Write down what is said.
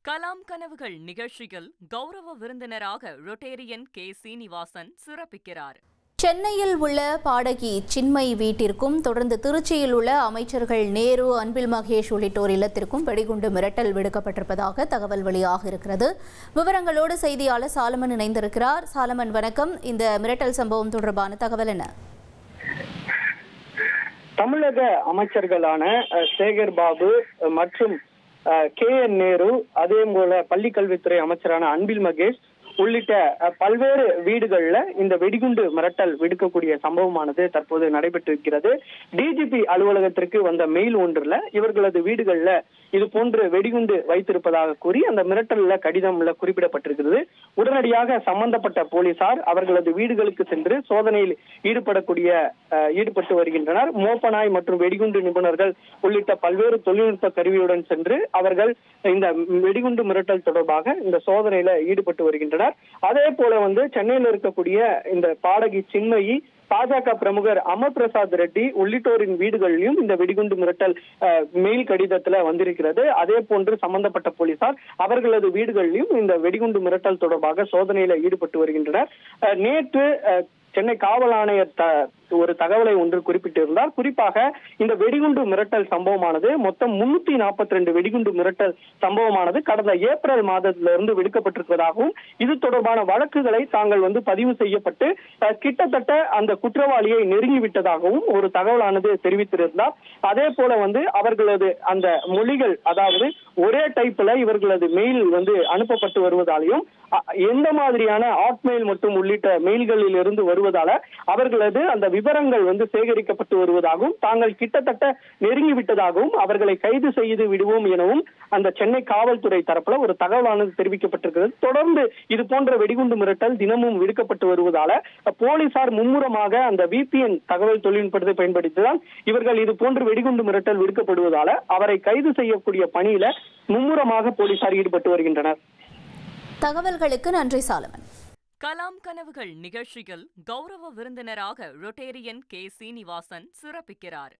கலாம் கனவுகள் நிகழ்ச்சியில் கௌரவ விருந்தினராக ரொட்டேரியன் கே. சீனிவாசன் சிறப்பிக்கிறார். சென்னையில் உள்ள பாடகி சின்மயி வீட்டிற்கும் தொடர்ந்து திருச்சியில் உள்ள அமைச்சர்கள் நேரு, அன்பில் மகேஷ் உள்ளிட்டோர் இல்லத்திற்கும் வெடிகுண்டு மிரட்டல் விடுக்கப்பட்டிருப்பதாக தகவல் வெளியாக இருக்கிறது. விவரங்களோடு செய்தியாளர் சாலமன் இணைந்திருக்கிறார். சாலமன், வணக்கம். இந்த மிரட்டல் சம்பவம் தொடர்பான தகவல் என்ன? தமிழக அமைச்சர்களான சேகர் பாபு மற்றும் கே. என். நேரு, அதே போல பள்ளிக்கல்வித்துறை அமைச்சரான அன்பில் மகேஷ் உள்ளிட்ட பல்வேறு வீடுகள்ல இந்த வெடிகுண்டு மிரட்டல் விடுக்கக்கூடிய சம்பவமானது தற்போது நடைபெற்றிருக்கிறது. டிஜிபி அலுவலகத்திற்கு வந்த மெயில் ஒன்றுல இவர்களது வீடுகள்ல இது போன்று வெடிகுண்டு வைத்திருப்பதாக கூறி அந்த மிரட்டல்ல கடிதம்ல குறிப்பிடப்பட்டிருக்கிறது. உடனடியாக சம்பந்தப்பட்ட போலீசார் அவர்களது வீடுகளுக்கு சென்று சோதனையில் ஈடுபட்டு வருகின்றனர். மோப்பனாய் மற்றும் வெடிகுண்டு நிபுணர்கள் உள்ளிட்ட பல்வேறு தொழில்நுட்ப கருவியுடன் சென்று அவர்கள் இந்த வெடிகுண்டு மிரட்டல் தொடர்பாக இந்த சோதனையில ஈடுபட்டு வருகின்றனர். அதே போல சென்னையில் இருக்கக்கூடிய இந்த பாடகி சின்மயி, பாஜக பிரமுகர் அமர் பிரசாத் ரெட்டி உள்ளிட்டோரின் வீடுகளிலும் இந்த வெடிகுண்டு மிரட்டல் மெயில் கடிதத்துல வந்திருக்கிறது. அதே போன்று சம்பந்தப்பட்ட போலீசார் அவர்களது வீடுகளிலும் இந்த வெடிகுண்டு மிரட்டல் தொடர்பாக சோதனையில ஈடுபட்டு வருகின்றனர். நேற்று சென்னை காவல் ஆணையர் ஒரு தகவலை ஒன்று குறிப்பிட்டிருந்தார். குறிப்பாக இந்த வெடிகுண்டு மிரட்டல் சம்பவமானது மொத்தம் 342 வெடிகுண்டு மிரட்டல் சம்பவமானது கடந்த ஏப்ரல் மாதத்திலிருந்து விடுக்கப்பட்டிருப்பதாகவும், இது தொடர்பான வழக்குகளை தாங்கள் பதிவு செய்யப்பட்டு கிட்டத்தட்ட அந்த குற்றவாளியை நெருங்கிவிட்டதாகவும் ஒரு தகவலானது தெரிவித்திருந்தார். அதே போல அவர்களது அந்த மொழிகள், அதாவது ஒரே டைப்ல இவர்களது மெயில் அனுப்பப்பட்டு வருவதாலையும், எந்த மாதிரியான ஹாட்மெயில் மற்றும் உள்ளிட்ட மெயில்களில் இருந்து வருவதால அவர்களது அந்த விவரங்கள் சேகரிக்கப்பட்டு வருவதாகவும், தாங்கள் கிட்டத்தட்ட நெருங்கிவிட்டதாகவும், அவர்களை கைது செய்து விடுவோம் எனவும் அந்த சென்னை காவல்துறை தரப்புல ஒரு தகவலானது தெரிவிக்கப்பட்டிருக்கிறது. தொடர்ந்து இது போன்ற வெடிகுண்டு மிரட்டல் தினமும் விடுக்கப்பட்டு வருவதால போலீசார் மும்முரமாக அந்த VPN தகவல் தொழில்நுட்பத்தை பயன்படுத்திதான் இவர்கள் இது போன்று வெடிகுண்டு மிரட்டல் விடுக்கப்படுவதால அவரை கைது செய்யக்கூடிய பணியில மும்முரமாக போலீசார் ஈடுபட்டு வருகின்றனர். தகவல்களுக்கு நன்றி சாலமன். கலாம் கனவுகள் நிகழ்ச்சியில் கௌரவ விருந்தினராக ரொட்டேரியன் கே. சீனிவாசன் சிறப்பிக்கிறார்.